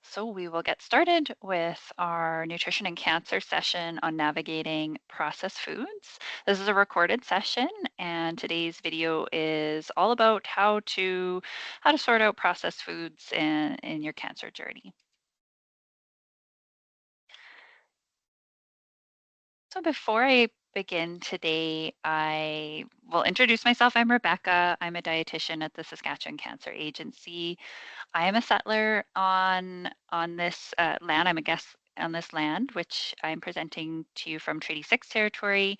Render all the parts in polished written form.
So, we will get started with our nutrition and cancer session on navigating processed foods. This is a recorded session, and today's video is all about how to sort out processed foods in your cancer journey. So, before I begin today, I will introduce myself. I'm Rebecca. I'm a dietitian at the Saskatchewan Cancer Agency. I am a settler on this land. I'm a guest on this land, which I'm presenting to you from Treaty 6 territory,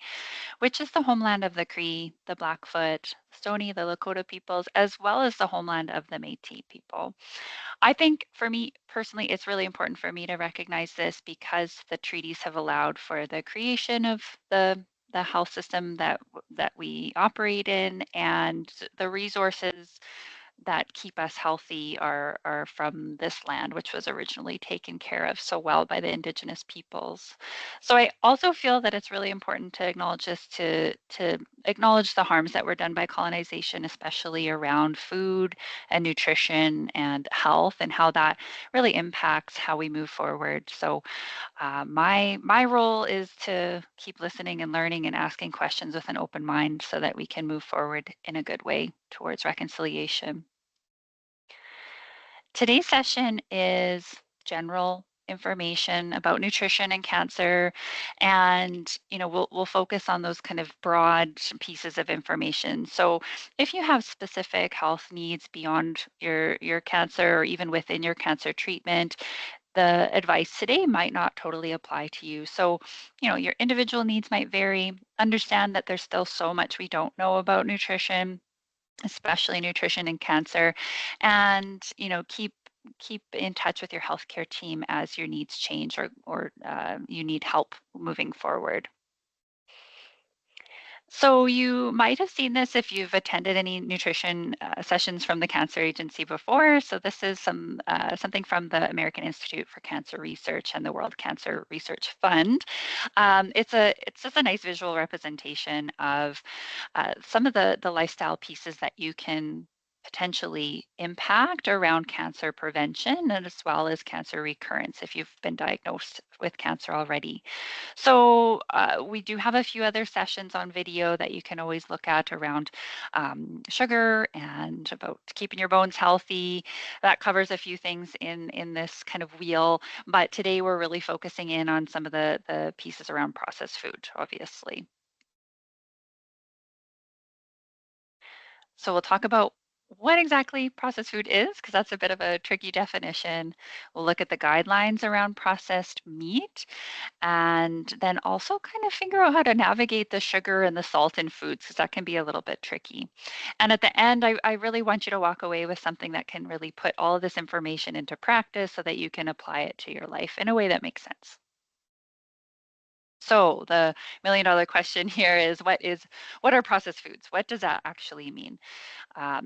which is the homeland of the Cree, the Blackfoot, Stoney, the Lakota peoples, as well as the homeland of the Métis people. I think for me personally, it's really important for me to recognize this because the treaties have allowed for the creation of the health system that we operate in and the resources that keep us healthy are from this land, which was originally taken care of so well by the Indigenous peoples. So I also feel that it's really important to acknowledge this, to acknowledge the harms that were done by colonization, especially around food and nutrition and health, and how that really impacts how we move forward. So my role is to keep listening and learning and asking questions with an open mind so that we can move forward in a good way towards reconciliation. Today's session is general information about nutrition and cancer, and we'll focus on those kind of broad pieces of information. So if you have specific health needs beyond your cancer or even within your cancer treatment, the advice today might not totally apply to you. So, your individual needs might vary. Understand that there's still so much we don't know about nutrition, especially nutrition and cancer, and keep in touch with your healthcare team as your needs change or you need help moving forward. So you might have seen this if you've attended any nutrition sessions from the Cancer Agency before. So this is something from the American Institute for Cancer Research and the World Cancer Research Fund. It's just a nice visual representation of some of the lifestyle pieces that you can potentially impact around cancer prevention and as well as cancer recurrence if you've been diagnosed with cancer already. So we do have a few other sessions on video that you can always look at around sugar and about keeping your bones healthy. That covers a few things in this kind of wheel. But today we're really focusing in on some of the pieces around processed food, obviously. So we'll talk about what exactly processed food is, because that's a bit of a tricky definition. We'll look at the guidelines around processed meat and then also kind of figure out how to navigate the sugar and the salt in foods, because that can be a little bit tricky. And at the end, I really want you to walk away with something that can really put all of this information into practice so that you can apply it to your life in a way that makes sense. So the million-dollar question here is what are processed foods? What does that actually mean?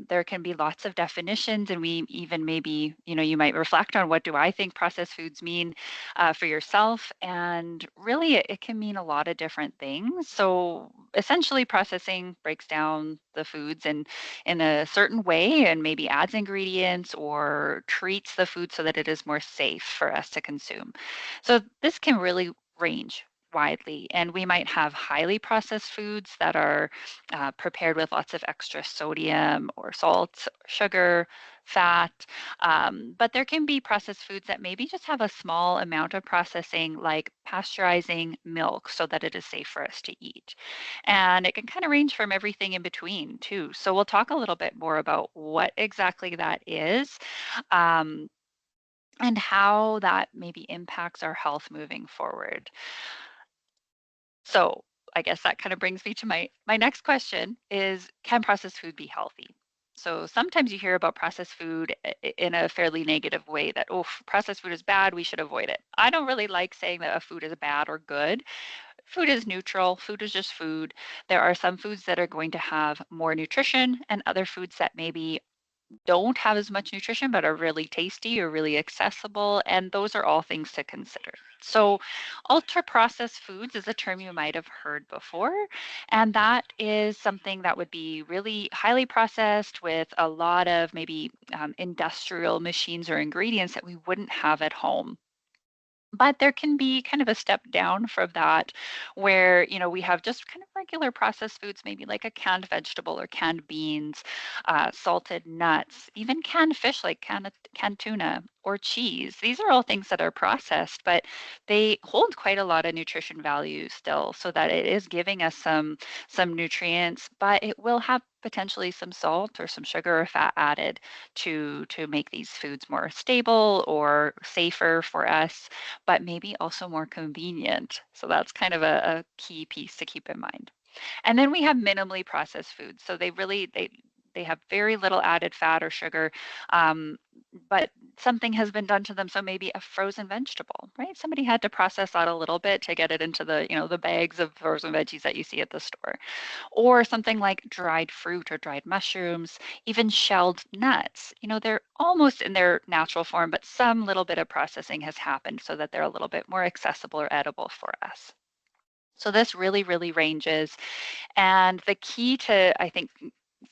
There can be lots of definitions, and we even maybe, you might reflect on what do I think processed foods mean for yourself. And really, it can mean a lot of different things. So essentially, processing breaks down the foods in a certain way and maybe adds ingredients or treats the food so that it is more safe for us to consume. So this can really range widely, and we might have highly processed foods that are prepared with lots of extra sodium or salt, sugar, fat. But there can be processed foods that maybe just have a small amount of processing, like pasteurizing milk, so that it is safe for us to eat. And it can kind of range from everything in between, too. So we'll talk a little bit more about what exactly that is. Um, and how that maybe impacts our health moving forward. So I guess that kind of brings me to my next question is, can processed food be healthy? So sometimes you hear about processed food in a fairly negative way that, oh, processed food is bad, we should avoid it. I don't really like saying that a food is bad or good. Food is neutral. Food is just food. There are some foods that are going to have more nutrition and other foods that maybe don't have as much nutrition but are really tasty or really accessible, and those are all things to consider. So, ultra processed foods is a term you might have heard before, and that is something that would be really highly processed with a lot of maybe industrial machines or ingredients that we wouldn't have at home. But there can be kind of a step down from that where, we have just kind of regular processed foods, maybe like a canned vegetable or canned beans, salted nuts, even canned fish like canned tuna or cheese. These are all things that are processed, but they hold quite a lot of nutrition value still, so that it is giving us some nutrients, but it will have potentially some salt or some sugar or fat added to make these foods more stable or safer for us, but maybe also more convenient. So that's kind of a key piece to keep in mind. And then we have minimally processed foods. So they have very little added fat or sugar, um, but something has been done to them. So maybe a frozen vegetable, right? Somebody had to process that a little bit to get it into the bags of frozen veggies that you see at the store, or something like dried fruit or dried mushrooms, even shelled nuts. They're almost in their natural form, but some little bit of processing has happened so that they're a little bit more accessible or edible for us. So this really, really ranges. And the key to, I think,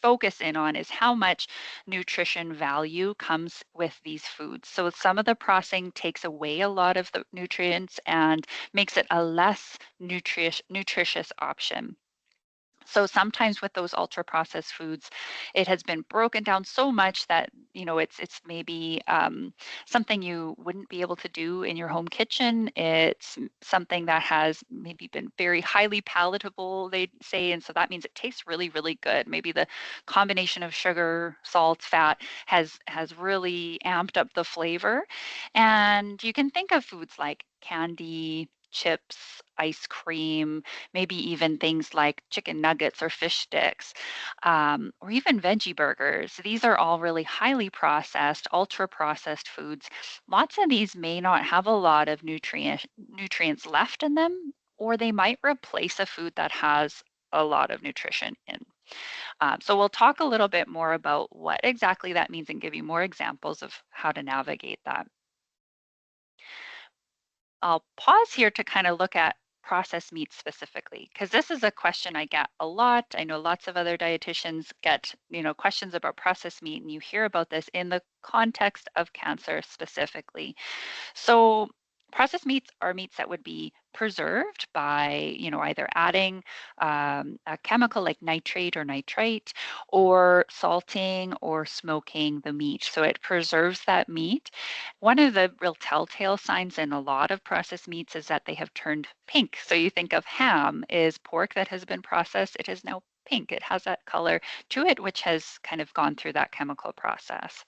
focus in on is how much nutrition value comes with these foods. So some of the processing takes away a lot of the nutrients and makes it a less nutritious option. So sometimes with those ultra processed foods, it has been broken down so much that it's maybe something you wouldn't be able to do in your home kitchen. It's something that has maybe been very highly palatable, they say, and so that means it tastes really, really good. Maybe the combination of sugar, salt, fat has really amped up the flavor, and you can think of foods like candy, chips, ice cream, maybe even things like chicken nuggets or fish sticks, or even veggie burgers. These are all really highly processed, ultra processed foods. Lots of these may not have a lot of nutrients left in them, or they might replace a food that has a lot of nutrition in. So we'll talk a little bit more about what exactly that means and give you more examples of how to navigate that. I'll pause here to kind of look at processed meat specifically, because this is a question I get a lot. I know lots of other dietitians get, questions about processed meat, and you hear about this in the context of cancer specifically. So processed meats are meats that would be preserved by, either adding a chemical like nitrate or nitrite, or salting or smoking the meat. So it preserves that meat. One of the real telltale signs in a lot of processed meats is that they have turned pink. So you think of ham is pork that has been processed. It is now pink. It has that color to it, which has kind of gone through that chemical process.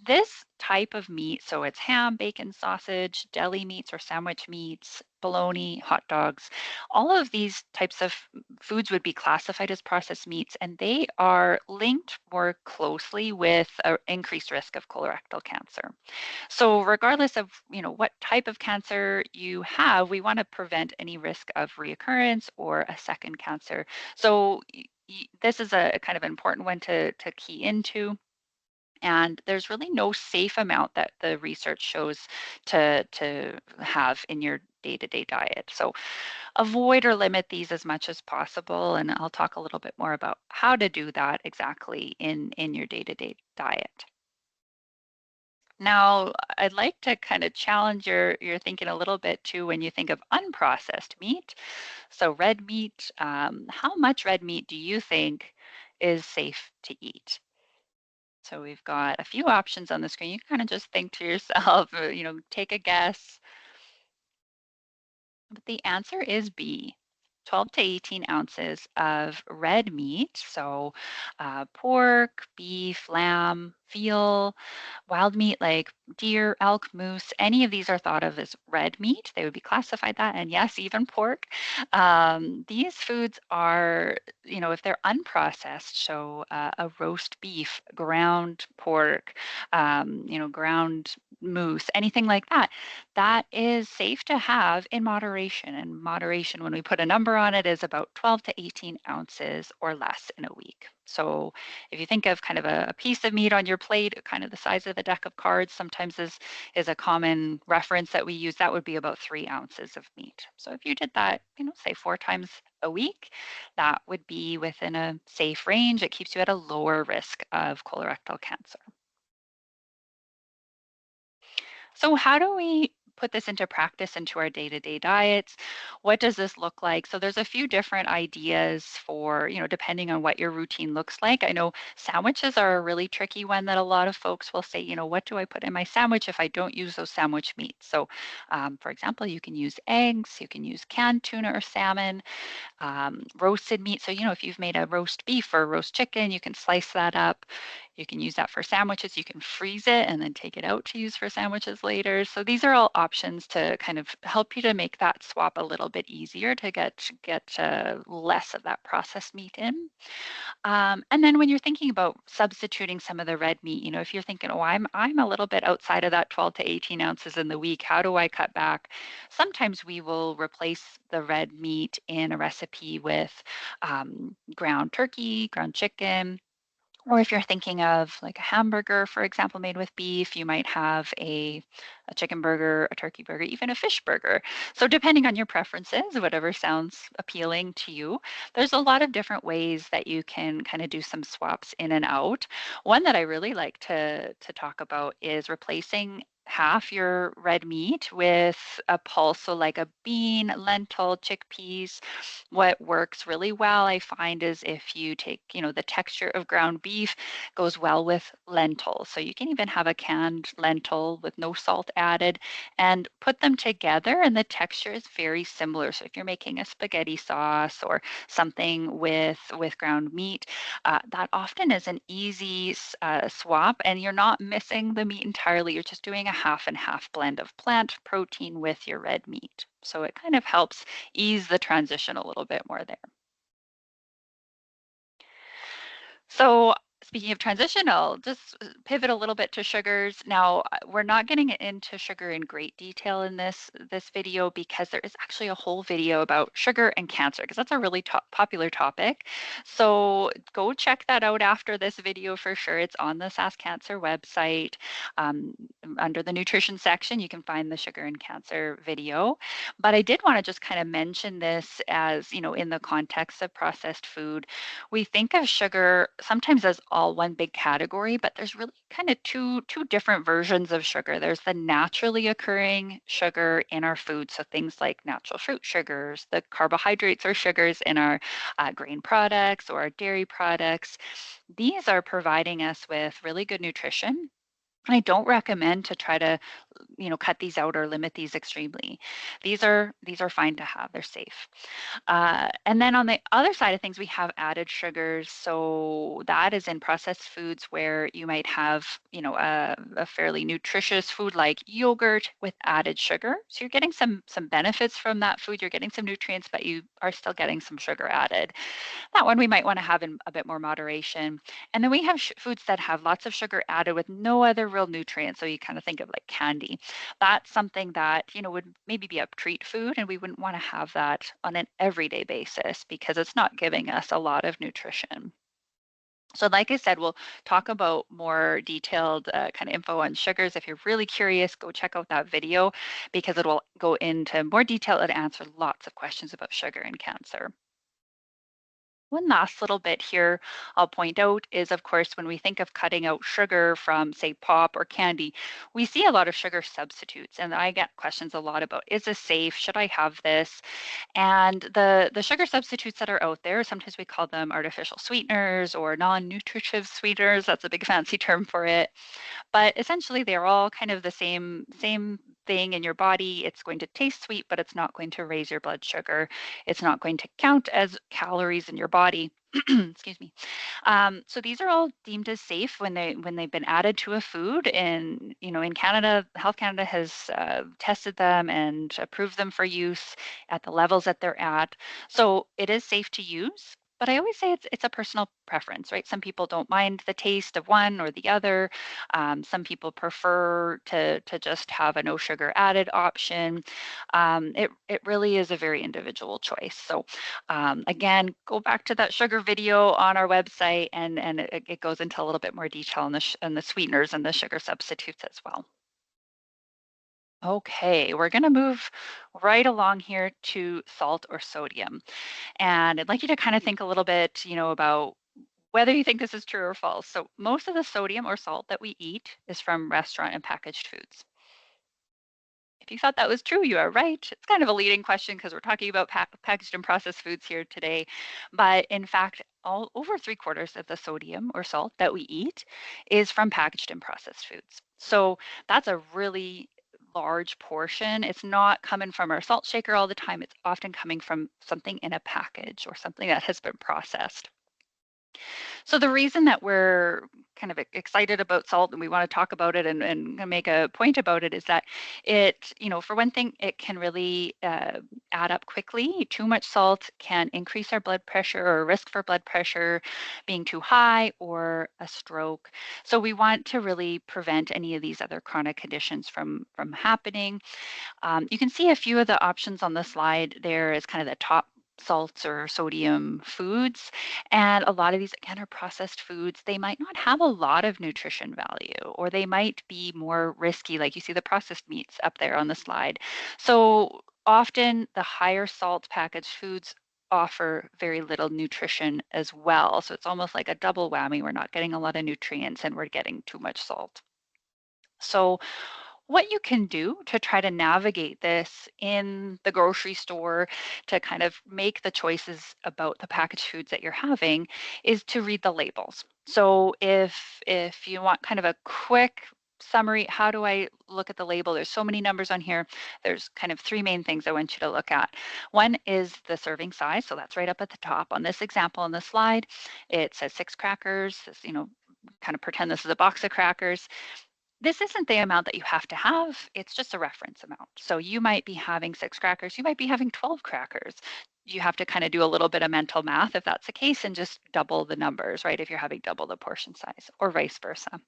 This type of meat, so it's ham, bacon, sausage, deli meats or sandwich meats, bologna, hot dogs, all of these types of foods would be classified as processed meats, and they are linked more closely with an increased risk of colorectal cancer. So regardless of, what type of cancer you have, we want to prevent any risk of reoccurrence or a second cancer. So this is a kind of important one to key into. And there's really no safe amount that the research shows to have in your day-to-day diet. So avoid or limit these as much as possible. And I'll talk a little bit more about how to do that exactly in your day-to-day diet. Now, I'd like to kind of challenge your thinking a little bit too when you think of unprocessed meat. So red meat, how much red meat do you think is safe to eat? So we've got a few options on the screen. You kind of just think to yourself, take a guess. But the answer is B. 12 to 18 ounces of red meat. So pork, beef, lamb, veal, wild meat like deer, elk, moose, any of these are thought of as red meat. They would be classified that. And yes, even pork. These foods are, if they're unprocessed, so a roast beef, ground pork, ground moose, anything like that, that is safe to have in moderation. And moderation, when we put a number on it, is about 12 to 18 ounces or less in a week. So if you think of kind of a piece of meat on your plate, kind of the size of a deck of cards, sometimes is a common reference that we use. That would be about 3 ounces of meat. So if you did that, say 4 times a week, that would be within a safe range. It keeps you at a lower risk of colorectal cancer. So how do we put this into practice into our day-to-day diets? What does this look like? So there's a few different ideas for, depending on what your routine looks like. I know sandwiches are a really tricky one that a lot of folks will say, what do I put in my sandwich if I don't use those sandwich meats? So, for example, you can use eggs, you can use canned tuna or salmon, roasted meat. So, if you've made a roast beef or roast chicken, you can slice that up. You can use that for sandwiches. You can freeze it and then take it out to use for sandwiches later. So these are all options to kind of help you to make that swap a little bit easier to get less of that processed meat in. And then when you're thinking about substituting some of the red meat, if you're thinking, oh, I'm a little bit outside of that 12 to 18 ounces in the week, how do I cut back? Sometimes we will replace the red meat in a recipe with ground turkey, ground chicken, or if you're thinking of like a hamburger, for example, made with beef, you might have a chicken burger, a turkey burger, even a fish burger. So, depending on your preferences, whatever sounds appealing to you, there's a lot of different ways that you can kind of do some swaps in and out. One that I really like to talk about is replacing half your red meat with a pulse, so like a bean, lentil, chickpeas. What works really well, I find, is if you take, the texture of ground beef goes well with lentils. So you can even have a canned lentil with no salt added and put them together, and the texture is very similar. So if you're making a spaghetti sauce or something with ground meat, that often is an easy swap, and you're not missing the meat entirely. You're just doing a half and half blend of plant protein with your red meat. So it kind of helps ease the transition a little bit more there. So, speaking of transition, I'll just pivot a little bit to sugars. Now, we're not getting into sugar in great detail in this video because there is actually a whole video about sugar and cancer because that's a really popular topic. So, go check that out after this video for sure. It's on the SAS Cancer website. Um, Under the nutrition section, you can find the sugar and cancer video. But I did want to just kind of mention this as, in the context of processed food. We think of sugar sometimes as all one big category, but there's really kind of two different versions of sugar. There's the naturally occurring sugar in our food, so things like natural fruit sugars, the carbohydrates or sugars in our grain products or our dairy products. These are providing us with really good nutrition. I don't recommend to try to, cut these out or limit these extremely. These are fine to have. They're safe. And then on the other side of things, we have added sugars. So that is in processed foods where you might have, a fairly nutritious food like yogurt with added sugar. So you're getting some benefits from that food. You're getting some nutrients, but you are still getting some sugar added. That one we might want to have in a bit more moderation. And then we have foods that have lots of sugar added with no other real nutrients. So you kind of think of like candy. That's something that, would maybe be a treat food, and we wouldn't want to have that on an everyday basis because it's not giving us a lot of nutrition. So, like I said, we'll talk about more detailed kind of info on sugars. If you're really curious, go check out that video because it will go into more detail and answer lots of questions about sugar and cancer. One last little bit here I'll point out is, of course, when we think of cutting out sugar from, say, pop or candy, we see a lot of sugar substitutes. And I get questions a lot about, is this safe? Should I have this? And the sugar substitutes that are out there, sometimes we call them artificial sweeteners or non-nutritive sweeteners. That's a big fancy term for it. But essentially, they're all kind of the same thing in your body. It's going to taste sweet, but it's not going to raise your blood sugar. It's not going to count as calories in your body. Excuse me. So these are all deemed as safe when they've been added to a food. And in Canada, Health Canada has tested them and approved them for use at the levels that they're at. So it is safe to use. But I always say it's a personal preference, right? Some people don't mind the taste of one or the other. Some people prefer to just have a no sugar added option. It really is a very individual choice. So again, go back to that sugar video on our website, and it goes into a little bit more detail on the sweeteners and the sugar substitutes as well. Okay, we're going to move right along here to salt or sodium. And I'd like you to kind of think a little bit, about whether you think this is true or false. So, most of the sodium or salt that we eat is from restaurant and packaged foods. If you thought that was true, you are right. It's kind of a leading question because we're talking about packaged and processed foods here today. But in fact, all over three-quarters of the sodium or salt that we eat is from packaged and processed foods. So that's a really large portion. It's not coming from our salt shaker all the time. It's often coming from something in a package or something that has been processed. So the reason that we're kind of excited about salt and we want to talk about it and make a point about it is that for one thing, it can really add up quickly. Too much salt can increase our blood pressure or risk for blood pressure being too high or a stroke. So we want to really prevent any of these other chronic conditions from happening. You can see a few of the options on the slide there as kind of the top salts or sodium foods. And a lot of these, again, are processed foods. They might not have a lot of nutrition value, or they might be more risky, like you see the processed meats up there on the slide. So often the higher salt packaged foods offer very little nutrition as well. So it's almost like a double whammy. We're not getting a lot of nutrients and we're getting too much salt. So what you can do to try to navigate this in the grocery store to kind of make the choices about the packaged foods that you're having is to read the labels. So if you want kind of a quick summary, how do I look at the label? There's so many numbers on here. There's kind of three main things I want you to look at. One is the serving size. So that's right up at the top. On this example on the slide, it says 6 crackers. Kind of pretend this is a box of crackers. This isn't the amount that you have to have, it's just a reference amount. So you might be having 6 crackers, you might be having 12 crackers. You have to kind of do a little bit of mental math if that's the case and just double the numbers, right? If you're having double the portion size or vice versa.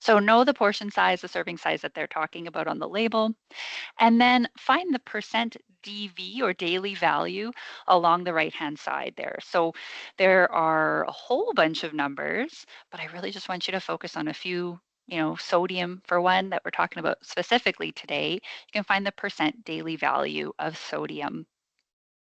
So know the portion size, the serving size that they're talking about on the label, and then find the percent DV or daily value along the right-hand side there. So there are a whole bunch of numbers, but I really just want you to focus on a few. Sodium for one that we're talking about specifically today. You can find the percent daily value of sodium.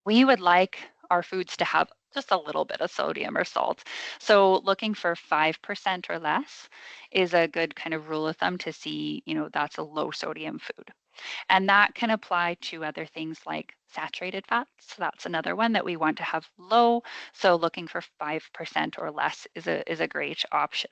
We would like our foods to have just a little bit of sodium or salt. So looking for 5% or less is a good kind of rule of thumb to see, that's a low sodium food. And that can apply to other things like saturated fats. That's another one that we want to have low. So looking for 5% or less is a great option.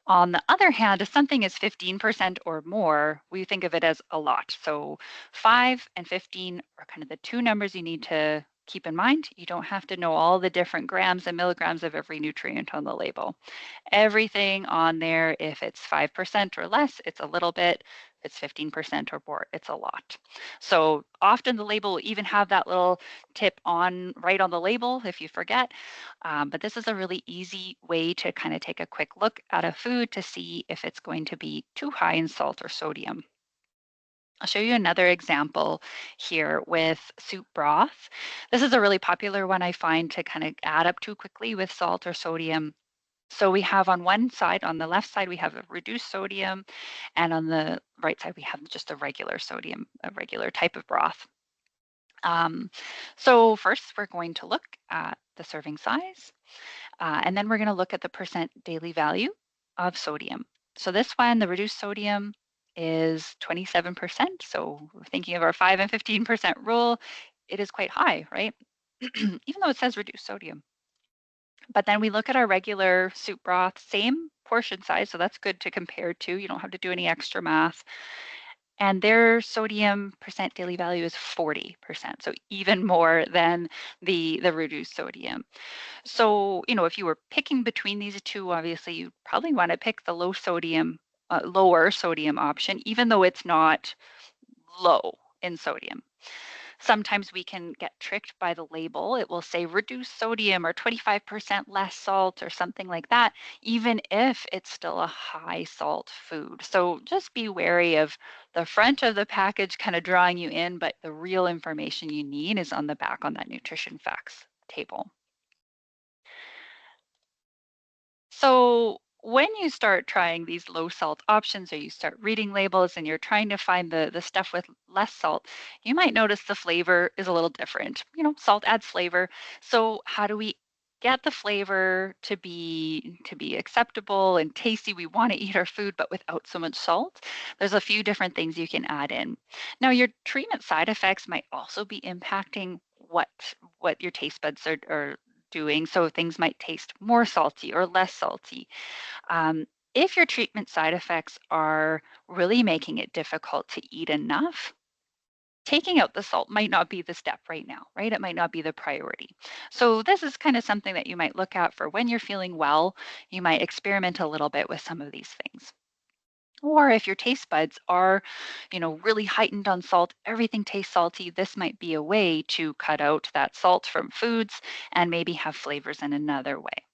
On the other hand, if something is 15% or more, we think of it as a lot. So 5 and 15 are kind of the two numbers you need to keep in mind. You don't have to know all the different grams and milligrams of every nutrient on the label. Everything on there, if it's 5% or less, it's a little bit. If it's 15% or more, it's a lot. So often the label will even have that little tip on right on the label if you forget. But this is a really easy way to kind of take a quick look at a food to see if it's going to be too high in salt or sodium. I'll show you another example here with soup broth. This is a really popular one I find to kind of add up too quickly with salt or sodium. So we have on one side, on the left side, we have a reduced sodium, and on the right side, we have just a regular sodium, a regular type of broth. Um, so first, we're going to look at the serving size. And then we're going to look at the percent daily value of sodium. So this one, the reduced sodium is 27%. So we're thinking of our 5 and 15% rule. It is quite high, right? Even though it says reduced sodium. But then we look at our regular soup broth, same portion size. So that's good to compare to. You don't have to do any extra math. And their sodium percent daily value is 40%. So even more than the reduced sodium. So, if you were picking between these two, obviously you probably want to pick the lower sodium option, even though it's not low in sodium. Sometimes we can get tricked by the label. It will say reduce sodium or 25% less salt or something like that, even if it's still a high salt food. So just be wary of the front of the package kind of drawing you in, but the real information you need is on the back on that nutrition facts table. So when you start trying these low salt options or you start reading labels and you're trying to find the stuff with less salt, you might notice the flavor is a little different. Salt adds flavor. So how do we get the flavor to be acceptable and tasty? We want to eat our food but without so much salt. There's a few different things you can add in. Now your treatment side effects might also be impacting what your taste buds are doing. So things might taste more salty or less salty. Um, if your treatment side effects are really making it difficult to eat enough, taking out the salt might not be the step right now, right? It might not be the priority. So this is kind of something that you might look at for when you're feeling well. You might experiment a little bit with some of these things. Or if your taste buds are, really heightened on salt, everything tastes salty, this might be a way to cut out that salt from foods and maybe have flavors in another way.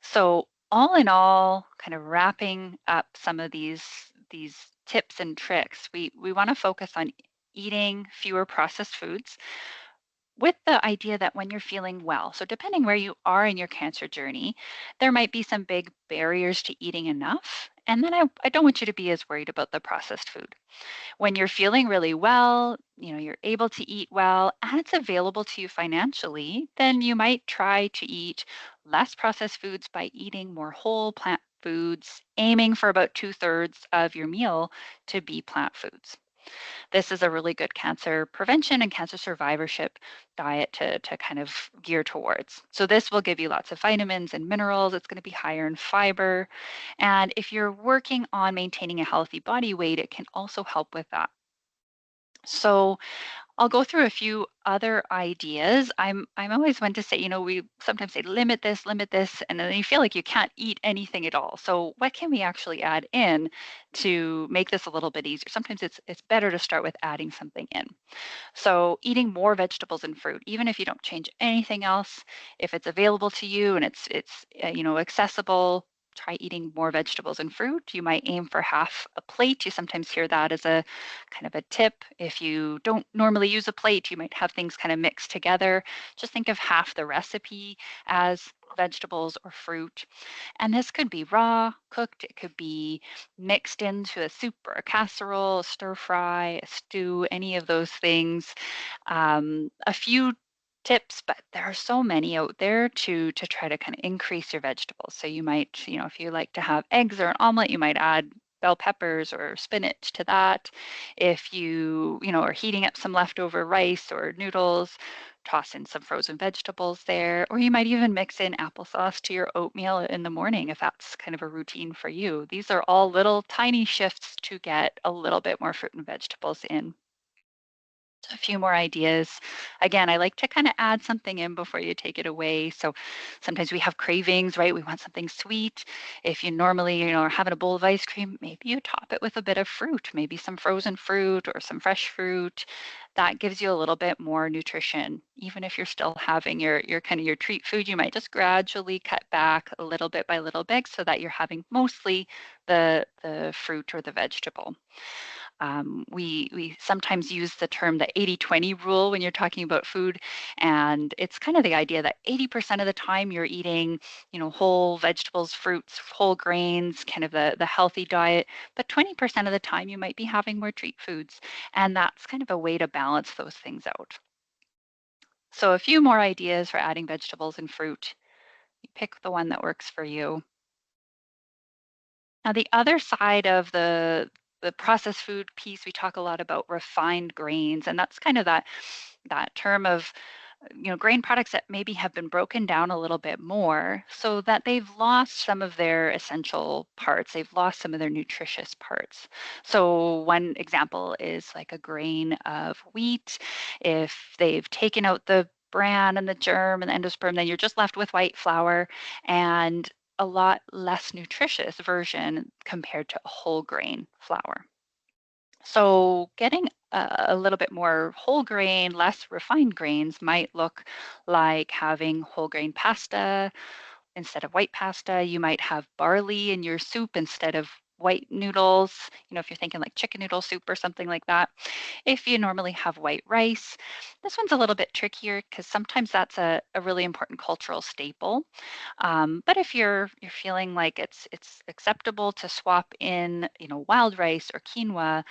So all in all, kind of wrapping up some of these tips and tricks, we want to focus on eating fewer processed foods with the idea that when you're feeling well, so depending where you are in your cancer journey, there might be some big barriers to eating enough. And then I don't want you to be as worried about the processed food. When you're feeling really well, you're able to eat well and it's available to you financially, then you might try to eat less processed foods by eating more whole plant foods, aiming for about two-thirds of your meal to be plant foods. This is a really good cancer prevention and cancer survivorship diet to kind of gear towards. So this will give you lots of vitamins and minerals. It's going to be higher in fiber. And if you're working on maintaining a healthy body weight, it can also help with that. So I'll go through a few other ideas. I'm always one to say, we sometimes say limit this, and then you feel like you can't eat anything at all. So what can we actually add in to make this a little bit easier? Sometimes it's better to start with adding something in. So eating more vegetables and fruit, even if you don't change anything else, if it's available to you and it's accessible, try eating more vegetables and fruit. You might aim for half a plate. You sometimes hear that as a kind of a tip. If you don't normally use a plate, you might have things kind of mixed together. Just think of half the recipe as vegetables or fruit. And this could be raw, cooked, it could be mixed into a soup or a casserole, a stir fry, a stew, any of those things. A few tips, but there are so many out there to try to kind of increase your vegetables. So you might, if you like to have eggs or an omelet, you might add bell peppers or spinach to that. If you are heating up some leftover rice or noodles, toss in some frozen vegetables there, or you might even mix in applesauce to your oatmeal in the morning if that's kind of a routine for you. These are all little tiny shifts to get a little bit more fruit and vegetables in. A few more ideas. Again, I like to kind of add something in before you take it away. So sometimes we have cravings, right? We want something sweet. If you normally, are having a bowl of ice cream, maybe you top it with a bit of fruit, maybe some frozen fruit or some fresh fruit. That gives you a little bit more nutrition. Even if you're still having your kind of your treat food, you might just gradually cut back a little bit by little bit so that you're having mostly the fruit or the vegetable. We sometimes use the term the 80-20 rule when you're talking about food, and it's kind of the idea that 80% of the time you're eating, whole vegetables, fruits, whole grains, kind of the healthy diet, but 20% of the time you might be having more treat foods, and that's kind of a way to balance those things out. So a few more ideas for adding vegetables and fruit. You pick the one that works for you. Now, the other side of the processed food piece, we talk a lot about refined grains, and that's kind of that term of grain products that maybe have been broken down a little bit more so that they've lost some of their essential parts. They've lost some of their nutritious parts. So one example is like a grain of wheat. If they've taken out the bran and the germ and the endosperm, then you're just left with white flour and a lot less nutritious version compared to a whole grain flour. So getting a little bit more whole grain, less refined grains might look like having whole grain pasta instead of white pasta. You might have barley in your soup instead of white noodles, if you're thinking like chicken noodle soup or something like that. If you normally have white rice, this one's a little bit trickier because sometimes that's a really important cultural staple. But if you're feeling like it's acceptable to swap in, wild rice or quinoa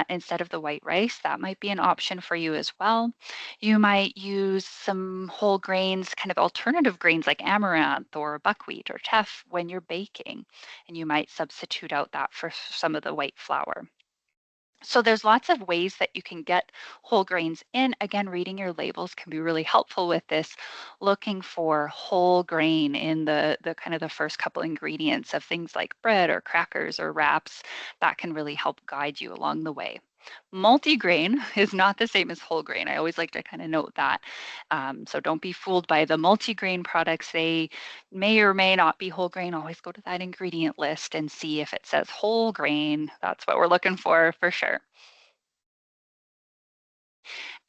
instead of the white rice, that might be an option for you as well. You might use some whole grains, kind of alternative grains like amaranth or buckwheat or teff when you're baking, and you might substitute out that for some of the white flour. So there's lots of ways that you can get whole grains in. Again, reading your labels can be really helpful with this, looking for whole grain in the kind of the first couple ingredients of things like bread or crackers or wraps. That can really help guide you along the way. Multigrain is not the same as whole grain. I always like to kind of note that. So don't be fooled by the multigrain products. They may or may not be whole grain. Always go to that ingredient list and see if it says whole grain. That's what we're looking for sure.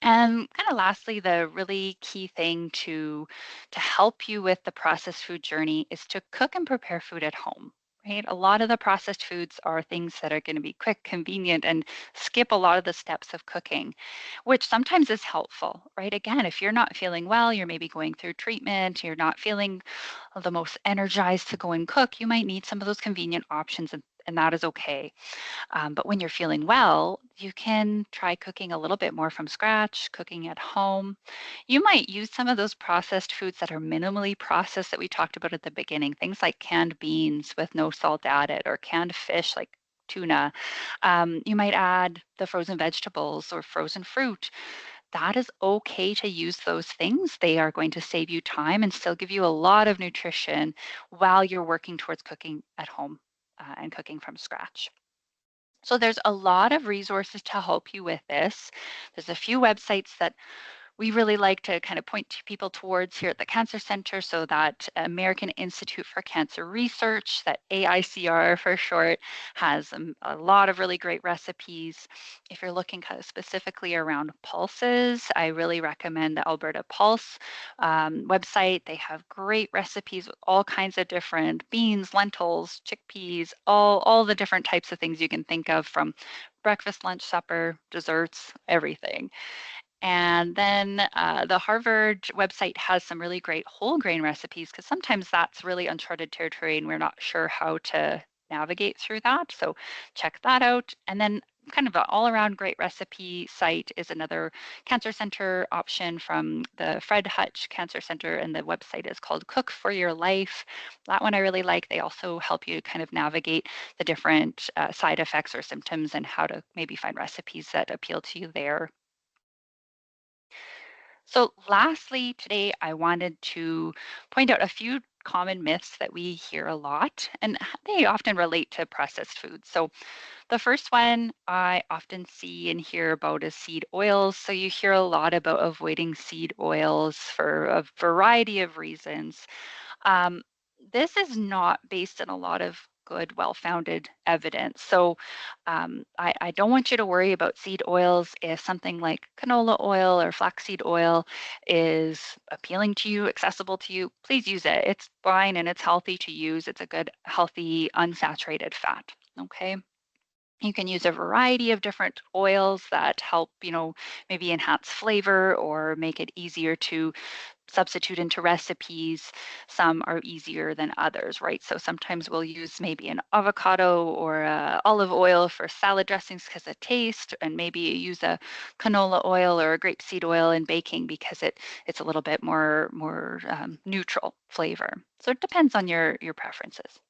And kind of lastly, the really key thing to help you with the processed food journey is to cook and prepare food at home. Right? A lot of the processed foods are things that are going to be quick, convenient, and skip a lot of the steps of cooking, which sometimes is helpful, right? Again, if you're not feeling well, you're maybe going through treatment, you're not feeling the most energized to go and cook, you might need some of those convenient options, and that is okay. But when you're feeling well, you can try cooking a little bit more from scratch, cooking at home. You might use some of those processed foods that are minimally processed that we talked about at the beginning, things like canned beans with no salt added, or canned fish like tuna. You might add the frozen vegetables or frozen fruit. That is okay to use those things. They are going to save you time and still give you a lot of nutrition while you're working towards cooking at home and cooking from scratch. So there's a lot of resources to help you with this. There's a few websites that we really like to kind of point to people towards here at the Cancer Center. So that American Institute for Cancer Research, that AICR for short, has a lot of really great recipes. If you're looking kind of specifically around pulses, I really recommend the Alberta Pulse website. They have great recipes with all kinds of different beans, lentils, chickpeas, all the different types of things you can think of, from breakfast, lunch, supper, desserts, everything. And then the Harvard website has some really great whole grain recipes, because sometimes that's really uncharted territory and we're not sure how to navigate through that. So check that out. And then kind of an all around great recipe site is another Cancer Center option from the Fred Hutch Cancer Center, and the website is called Cook for Your Life. That one I really like. They also help you kind of navigate the different side effects or symptoms and how to maybe find recipes that appeal to you there. So, lastly, today I wanted to point out a few common myths that we hear a lot, and they often relate to processed foods. So, the first one I often see and hear about is seed oils. So, you hear a lot about avoiding seed oils for a variety of reasons. Um, this is not based in a lot of good, well-founded evidence. So I don't want you to worry about seed oils. If something like canola oil or flaxseed oil is appealing to you, accessible to you, please use it. It's fine and it's healthy to use. It's a good, healthy, unsaturated fat. Okay. You can use a variety of different oils that help, maybe enhance flavor or make it easier to substitute into recipes. Some are easier than others, right? So sometimes we'll use maybe an avocado or olive oil for salad dressings because of taste, and maybe you use a canola oil or a grapeseed oil in baking because it's a little bit more neutral flavor. So it depends on your preferences,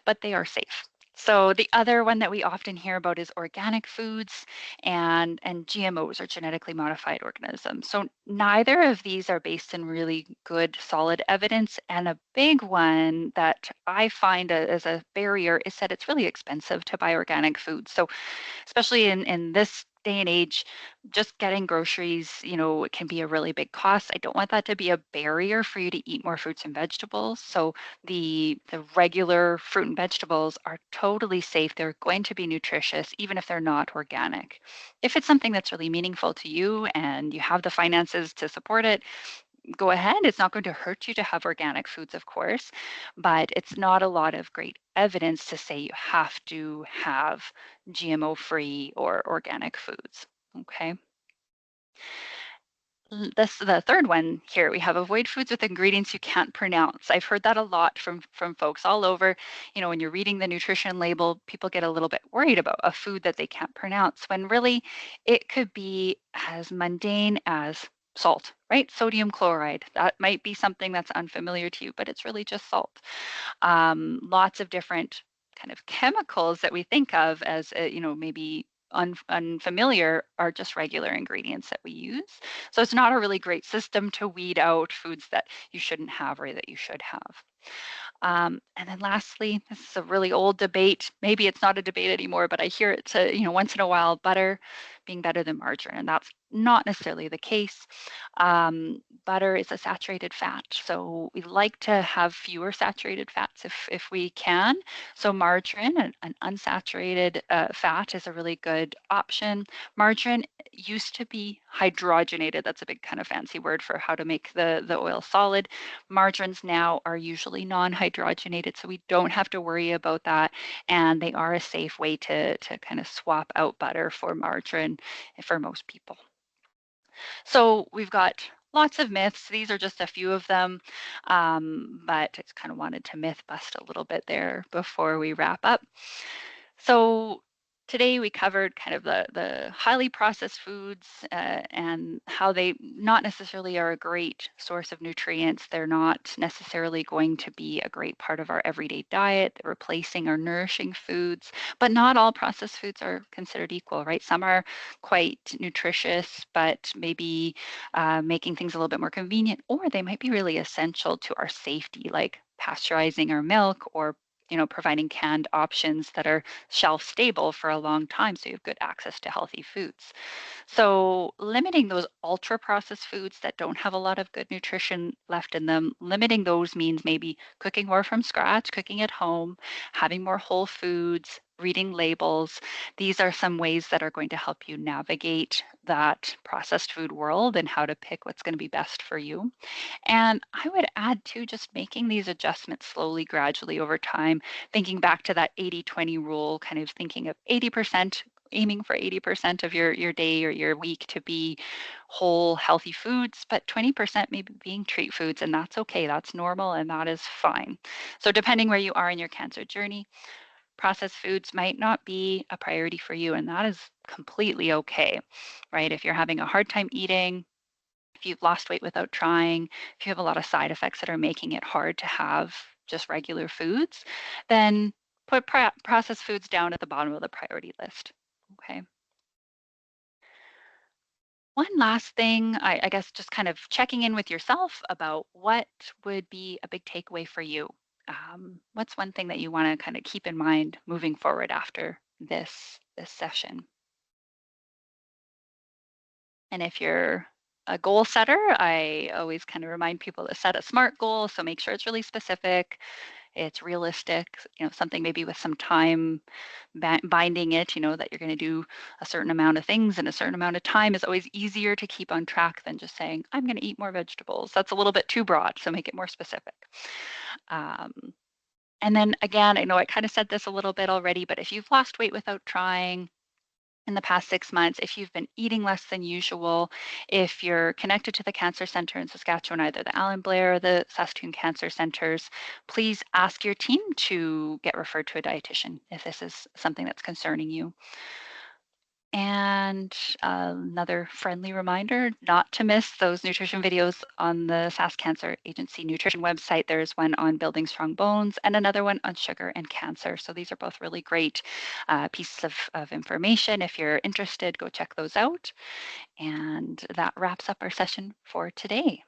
but they are safe. So the other one that we often hear about is organic foods and GMOs, or genetically modified organisms. So neither of these are based in really good, solid evidence. And a big one that I find as a barrier is that it's really expensive to buy organic food. So especially in this day and age, just getting groceries, it can be a really big cost. I don't want that to be a barrier for you to eat more fruits and vegetables. So the regular fruit and vegetables are totally safe. They're going to be nutritious, even if they're not organic. If it's something that's really meaningful to you and you have the finances to support it, go ahead. It's not going to hurt you to have organic foods, of course, but it's not a lot of great evidence to say you have to have GMO free or organic foods. Okay. This the third one here. We have avoid foods with ingredients you can't pronounce. I've heard that a lot from folks all over. When you're reading the nutrition label, people get a little bit worried about a food that they can't pronounce when really it could be as mundane as salt, right? Sodium chloride. That might be something that's unfamiliar to you, but it's really just salt. Lots of different kind of chemicals that we think of as maybe unfamiliar are just regular ingredients that we use. So it's not a really great system to weed out foods that you shouldn't have or that you should have. And then lastly, this is a really old debate. Maybe it's not a debate anymore, but I hear it once in a while, butter being better than margarine, and that's not necessarily the case. Butter is a saturated fat, so we like to have fewer saturated fats if we can. So margarine, an unsaturated fat, is a really good option. Margarine used to be hydrogenated. That's a big kind of fancy word for how to make the oil solid. Margarines now are usually non-hydrogenated, so we don't have to worry about that. And they are a safe way to kind of swap out butter for margarine for most people. So we've got lots of myths. These are just a few of them, but I just kind of wanted to myth bust a little bit there before we wrap up. So today we covered kind of the highly processed foods and how they not necessarily are a great source of nutrients. They're not necessarily going to be a great part of our everyday diet. They're replacing our nourishing foods, but not all processed foods are considered equal, right? Some are quite nutritious, but maybe making things a little bit more convenient, or they might be really essential to our safety, like pasteurizing our milk or providing canned options that are shelf stable for a long time so you have good access to healthy foods. So, limiting those ultra processed foods that don't have a lot of good nutrition left in them, limiting those means maybe cooking more from scratch, cooking at home, having more whole foods, reading labels. These are some ways that are going to help you navigate that processed food world and how to pick what's going to be best for you. And I would add too, just making these adjustments slowly, gradually over time, thinking back to that 80-20 rule, kind of thinking of 80%, aiming for 80% of your day or your week to be whole, healthy foods, but 20% maybe being treat foods. And that's okay. That's normal and that is fine. So, depending where you are in your cancer journey, processed foods might not be a priority for you. And that is completely okay, right? If you're having a hard time eating, if you've lost weight without trying, if you have a lot of side effects that are making it hard to have just regular foods, then put processed foods down at the bottom of the priority list. Okay. One last thing, I guess just kind of checking in with yourself about what would be a big takeaway for you. What's one thing that you want to kind of keep in mind moving forward after this session? And if you're a goal setter, I always kind of remind people to set a SMART goal. So make sure it's really specific, it's realistic, something maybe with some time binding it, that you're going to do a certain amount of things in a certain amount of time is always easier to keep on track than just saying, I'm going to eat more vegetables. That's a little bit too broad. So make it more specific. Um, and then again, I know I kind of said this a little bit already, but if you've lost weight without trying, in the past 6 months, if you've been eating less than usual, if you're connected to the Cancer Center in Saskatchewan, either the Alan Blair or the Saskatoon Cancer Centers, please ask your team to get referred to a dietitian if this is something that's concerning you. And another friendly reminder not to miss those nutrition videos on the Sask Cancer Agency nutrition website. There's one on building strong bones and another one on sugar and cancer. So these are both really great pieces of information. If you're interested, go check those out. And that wraps up our session for today.